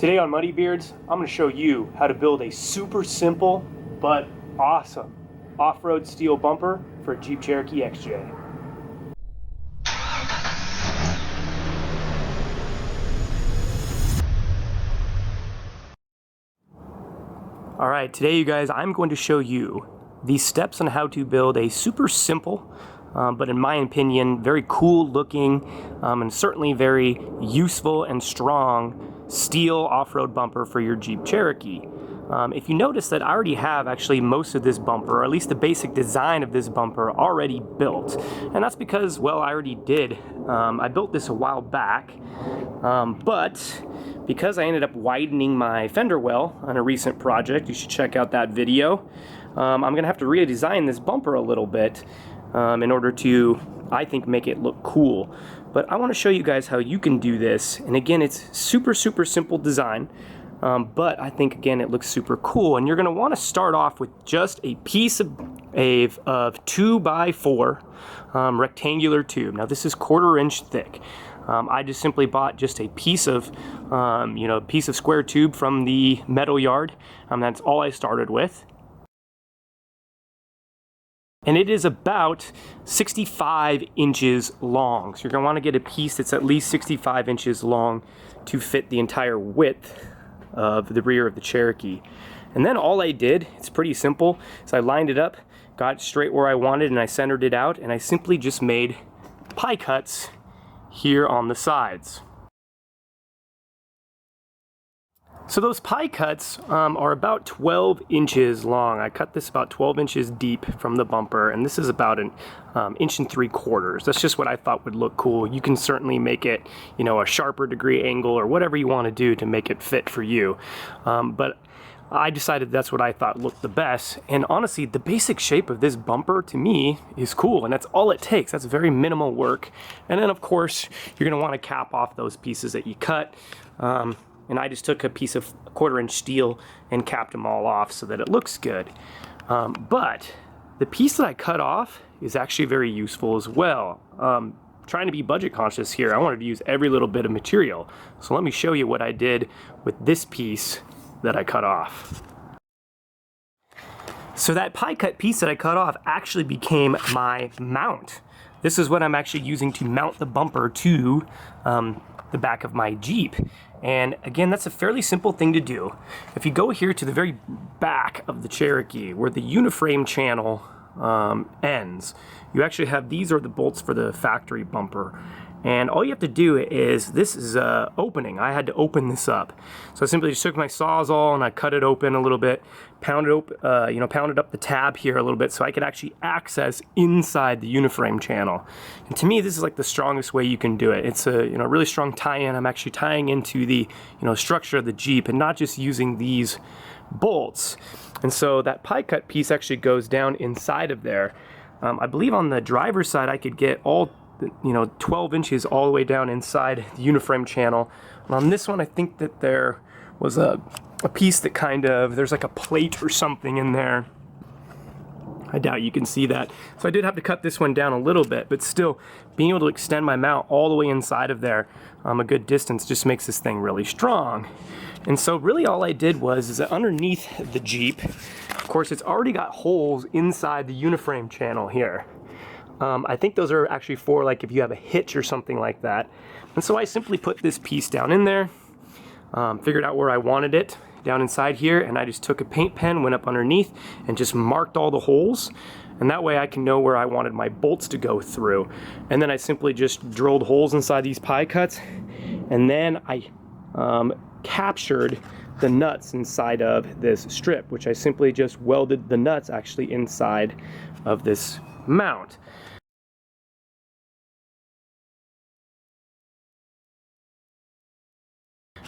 Today on Muddy Beards, I'm going to show you how to build a super simple but awesome off-road steel bumper for a Jeep Cherokee XJ. Alright, today you guys, I'm going to show you the steps on how to build a super simple, but in my opinion, very cool looking, and certainly very useful and strong steel off-road bumper for your Jeep Cherokee. If you notice that I already have actually most of this bumper, or at least the basic design of this bumper, already built. And that's because, well, I already did. I built this a while back, but because I ended up widening my fender well on a recent project, you should check out that video, I'm going to have to redesign this bumper a little bit in order to, I think, make it look cool. But I want to show you guys how you can do this. And again, it's super simple design. But I think, again, it looks super cool. And you're going to want to start off with just a piece of 2x4 rectangular tube. Now, this is 1/4 inch thick. I just simply bought just a piece of, square tube from the metal yard. That's all I started with. And it is about 65 inches long. So you're going to want to get a piece that's at least 65 inches long to fit the entire width of the rear of the Cherokee. And then all I did, it's pretty simple, is I lined it up, got it straight where I wanted, and I centered it out, and I simply just made pie cuts here on the sides. So those pie cuts are about 12 inches long. I cut this about 12 inches deep from the bumper, and this is about an 1 3/4 inches. That's just what I thought would look cool. You can certainly make it, a sharper degree angle or whatever you want to do to make it fit for you. But I decided that's what I thought looked the best. And honestly, the basic shape of this bumper to me is cool, and that's all it takes. That's very minimal work. And then of course, you're gonna want to cap off those pieces that you cut. And I just took a piece of 1/4 inch steel and capped them all off so that it looks good. But the piece that I cut off is actually very useful as well. Trying to be budget conscious here, I wanted to use every little bit of material. So let me show you what I did with this piece that I cut off. So that pie cut piece that I cut off actually became my mount. This is what I'm actually using to mount the bumper to the back of my Jeep. And again, that's a fairly simple thing to do. If you go here to the very back of the Cherokee, where the uniframe channel ends, you actually have, these are the bolts for the factory bumper. And all you have to do is, this is opening. I had to open this up. So I simply just took my Sawzall and I cut it open a little bit, pounded up the tab here a little bit so I could actually access inside the uniframe channel. And to me, this is like the strongest way you can do it. It's a really strong tie-in. I'm actually tying into the structure of the Jeep and not just using these bolts. And so that pie cut piece actually goes down inside of there. I believe on the driver's side I could get all 12 inches all the way down inside the uniframe channel. And on this one, I think that there was a piece that there's like a plate or something in there. I doubt you can see that. So I did have to cut this one down a little bit, but still, being able to extend my mount all the way inside of there a good distance just makes this thing really strong. And so really all I did is that underneath the Jeep, of course, it's already got holes inside the uniframe channel here. I think those are actually for like if you have a hitch or something like that. And so I simply put this piece down in there, figured out where I wanted it down inside here, and I just took a paint pen, went up underneath, and just marked all the holes. And that way I can know where I wanted my bolts to go through. And then I simply just drilled holes inside these pie cuts, and then I captured the nuts inside of this strip, which I simply just welded the nuts actually inside of this mount.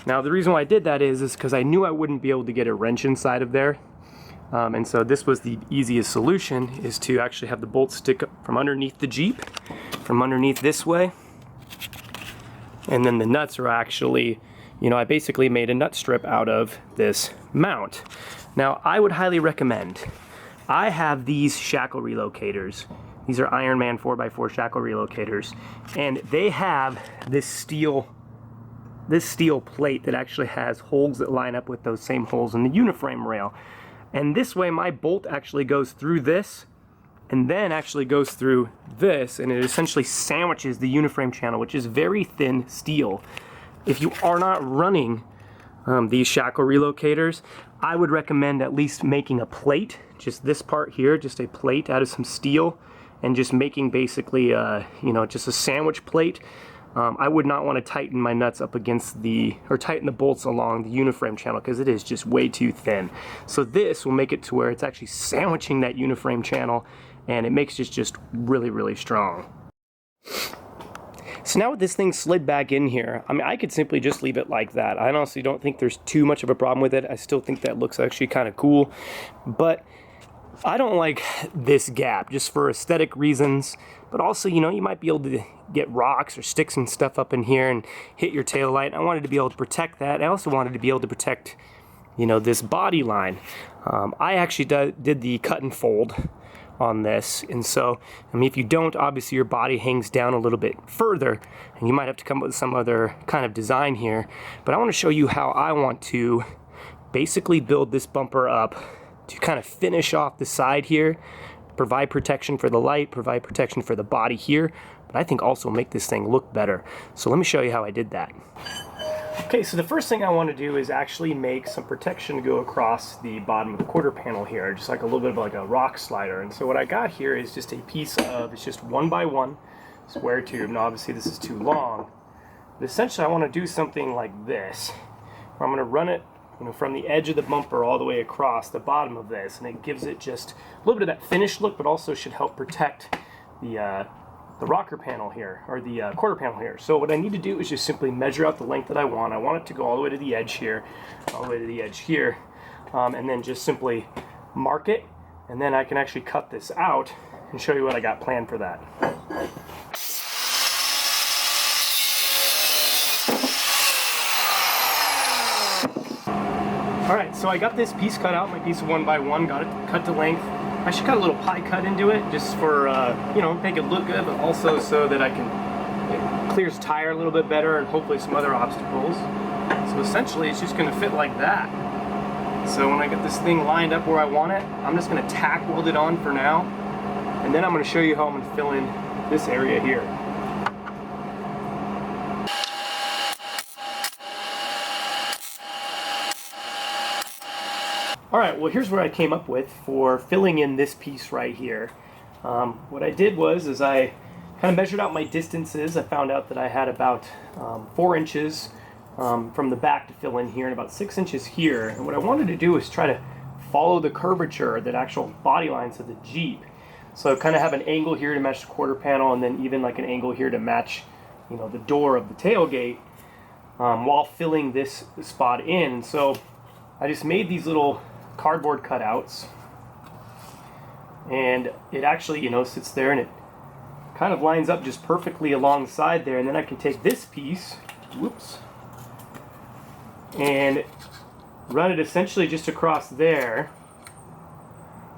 Now the reason why I did that is because I knew I wouldn't be able to get a wrench inside of there. And so this was the easiest solution, is to actually have the bolts stick up from underneath the Jeep, from underneath this way. And then the nuts are actually, I basically made a nut strip out of this mount. Now I would highly recommend, I have these shackle relocators. These are Ironman 4x4 shackle relocators. And they have this steel this steel plate that actually has holes that line up with those same holes in the uniframe rail. And this way my bolt actually goes through this and then actually goes through this, and it essentially sandwiches the uniframe channel, which is very thin steel. If you are not running these shackle relocators, I would recommend at least making a plate, just this part here, just a plate out of some steel, and just making basically you know, just a sandwich plate. I would not want to tighten my nuts up against or tighten the bolts along the uniframe channel, because it is just way too thin. So this will make it to where it's actually sandwiching that uniframe channel, and it makes it just really, really strong. So now with this thing slid back in here, I mean, I could simply just leave it like that. I honestly don't think there's too much of a problem with it. I still think that looks actually kind of cool, but I don't like this gap just for aesthetic reasons, but also, you know, you might be able to get rocks or sticks and stuff up in here and hit your tail light. I wanted to be able to protect that. I also wanted to be able to protect, you know, this body line. I actually did the cut and fold on this, and so, I mean, if you don't, obviously your body hangs down a little bit further, and you might have to come up with some other kind of design here. But I want to show you how I want to basically build this bumper up to kind of finish off the side here, provide protection for the light, provide protection for the body here, but I think also make this thing look better. So let me show you how I did that. Okay, so the first thing I want to do is actually make some protection to go across the bottom of the quarter panel here, just like a little bit of like a rock slider. And so what I got here is just a piece of, it's just 1x1 square tube. Now obviously this is too long, but essentially I want to do something like this, where I'm going to run it, you know, from the edge of the bumper all the way across the bottom of this, and it gives it just a little bit of that finished look, but also should help protect the rocker panel here, or the quarter panel here. So what I need to do is just simply measure out the length that I want. I want it to go all the way to the edge here, all the way to the edge here, and then just simply mark it, and then I can actually cut this out and show you what I got planned for that. Alright, so I got this piece cut out, my piece of 1x1, got it cut to length. I should cut a little pie cut into it just for, you know, make it look good, but also so that it clears tire a little bit better and hopefully some other obstacles. So essentially it's just going to fit like that. So when I get this thing lined up where I want it, I'm just going to tack weld it on for now, and then I'm going to show you how I'm going to fill in this area here. Alright, well here's what I came up with for filling in this piece right here. What I did was I kind of measured out my distances. I found out that I had about 4 inches from the back to fill in here and about 6 inches here. And what I wanted to do is try to follow the curvature, that actual body lines of the Jeep. So kind of have an angle here to match the quarter panel, and then even like an angle here to match, you know, the door of the tailgate, while filling this spot in. And so I just made these little cardboard cutouts, and it actually, you know, sits there and it kind of lines up just perfectly alongside there. And then I can take this piece, whoops, and run it essentially just across there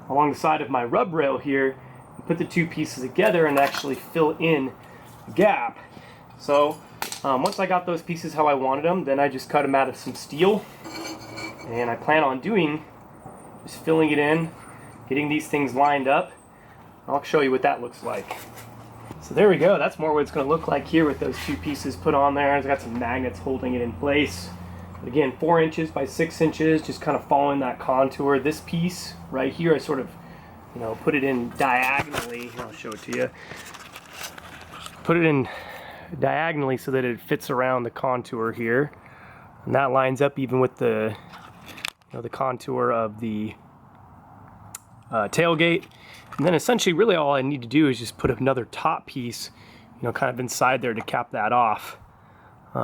along the side of my rub rail here, and put the two pieces together and actually fill in the gap. So once I got those pieces how I wanted them, then I just cut them out of some steel, and I plan on doing just filling it in, getting these things lined up. I'll show you what that looks like. So there we go. That's more what it's going to look like here with those two pieces put on there. I've got some magnets holding it in place. But again, 4 inches by 6 inches, just kind of following that contour. This piece right here, I sort of, you know, put it in diagonally. I'll show it to you. Put it in diagonally so that it fits around the contour here, and that lines up even with the, you know, the contour of the tailgate. And then essentially really all I need to do is just put another top piece, you know, kind of inside there to cap that off.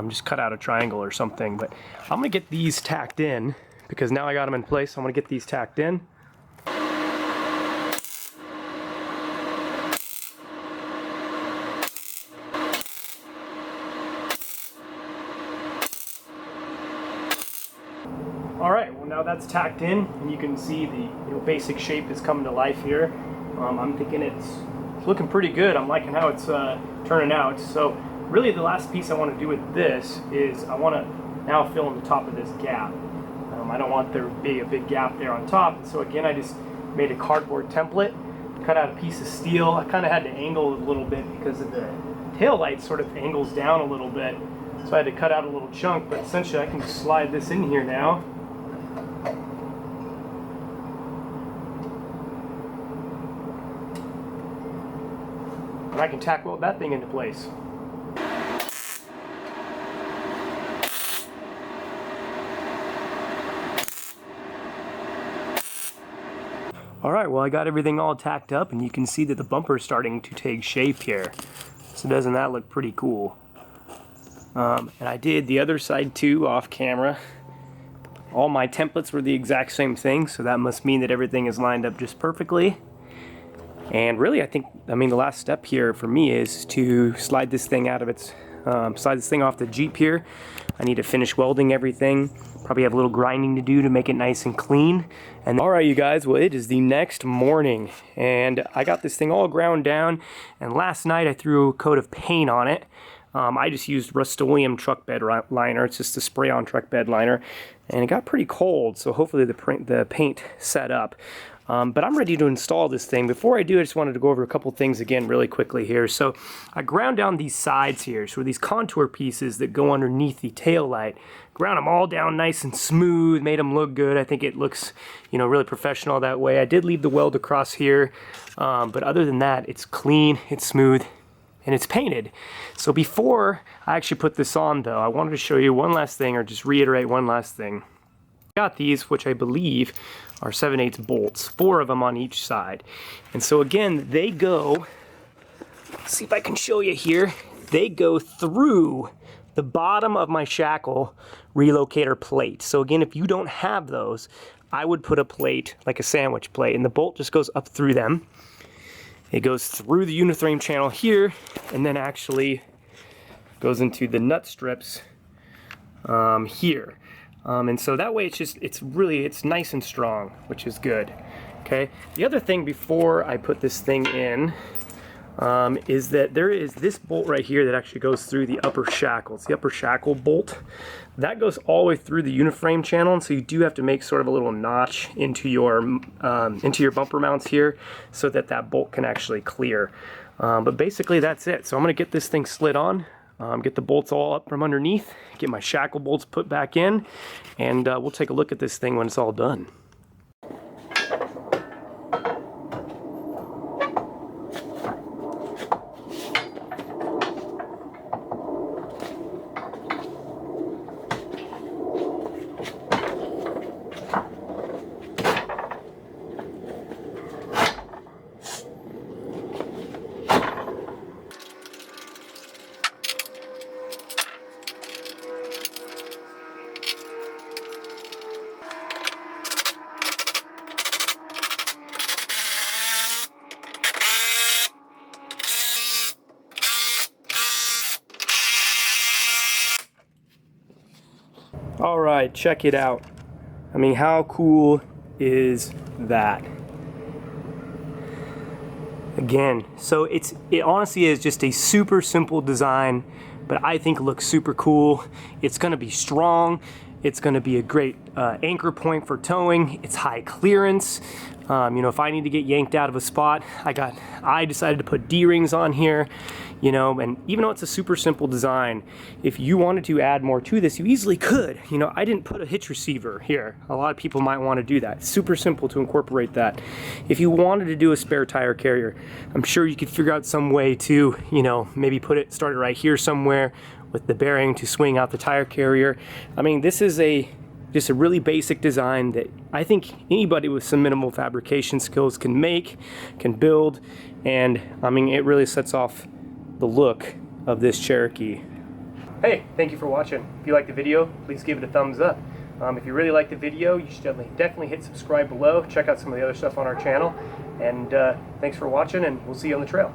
Just cut out a triangle or something. But I'm gonna get these tacked in, because now I got them in place. So I'm gonna get these tacked in. Alright, well now that's tacked in, and you can see the, you know, basic shape is coming to life here. I'm thinking it's looking pretty good. I'm liking how it's turning out. So really the last piece I want to do with this is I want to now fill in the top of this gap. I don't want there to be a big gap there on top, and so again I just made a cardboard template, cut out a piece of steel. I kind of had to angle it a little bit because of the tail light sort of angles down a little bit, so I had to cut out a little chunk, but essentially I can just slide this in here now. And I can tack weld that thing into place. Alright, well I got everything all tacked up, and you can see that the bumper is starting to take shape here. So doesn't that look pretty cool? And I did the other side too off camera. All my templates were the exact same thing, so that must mean that everything is lined up just perfectly. And really I mean the last step here for me is to slide this thing out of its, slide this thing off the Jeep here. I need to finish welding everything. Probably have a little grinding to do to make it nice and clean. And alright you guys, well it is the next morning and I got this thing all ground down, and last night I threw a coat of paint on it. I just used Rust-Oleum truck bed liner. It's just a spray-on truck bed liner, and it got pretty cold, so hopefully the paint set up. But I'm ready to install this thing. Before I do, I just wanted to go over a couple things again really quickly here. So I ground down these sides here, so these contour pieces that go underneath the tail light. Ground them all down nice and smooth, made them look good. I think it looks, you know, really professional that way. I did leave the weld across here, but other than that, it's clean, it's smooth, and it's painted. So before I actually put this on though, I wanted to show you one last thing, or just reiterate one last thing. I got these, which I believe are 7/8 bolts, 4 of them on each side. And so again, they go, let's see if I can show you here, they go through the bottom of my shackle relocator plate. So again, if you don't have those, I would put a plate, like a sandwich plate, and the bolt just goes up through them. It goes through the uniframe channel here, and then actually goes into the nut strips here. And so that way it's nice and strong, which is good. Okay. The other thing before I put this thing in is that there is this bolt right here that actually goes through the upper shackle. It's the upper shackle bolt. That goes all the way through the uniframe channel, and so you do have to make sort of a little notch into your bumper mounts here so that that bolt can actually clear. But basically that's it. So I'm going to get this thing slid on. Get the bolts all up from underneath, get my shackle bolts put back in, and we'll take a look at this thing when it's all done. All right, check it out. I mean, how cool is that? Again, so it honestly is just a super simple design, but I think it looks super cool. It's gonna be strong. It's gonna be a great anchor point for towing. It's high clearance. You know, if I need to get yanked out of a spot, I decided to put D-rings on here, you know, and even though it's a super simple design, if you wanted to add more to this, you easily could. You know, I didn't put a hitch receiver here. A lot of people might want to do that. It's super simple to incorporate that. If you wanted to do a spare tire carrier, I'm sure you could figure out some way to, you know, maybe start it right here somewhere with the bearing to swing out the tire carrier. I mean, this is just a really basic design that I think anybody with some minimal fabrication skills can make, can build, and I mean, it really sets off the look of this Cherokee. Hey, thank you for watching. If you liked the video, please give it a thumbs up. If you really liked the video, you should definitely hit subscribe below. Check out some of the other stuff on our channel. And thanks for watching, and we'll see you on the trail.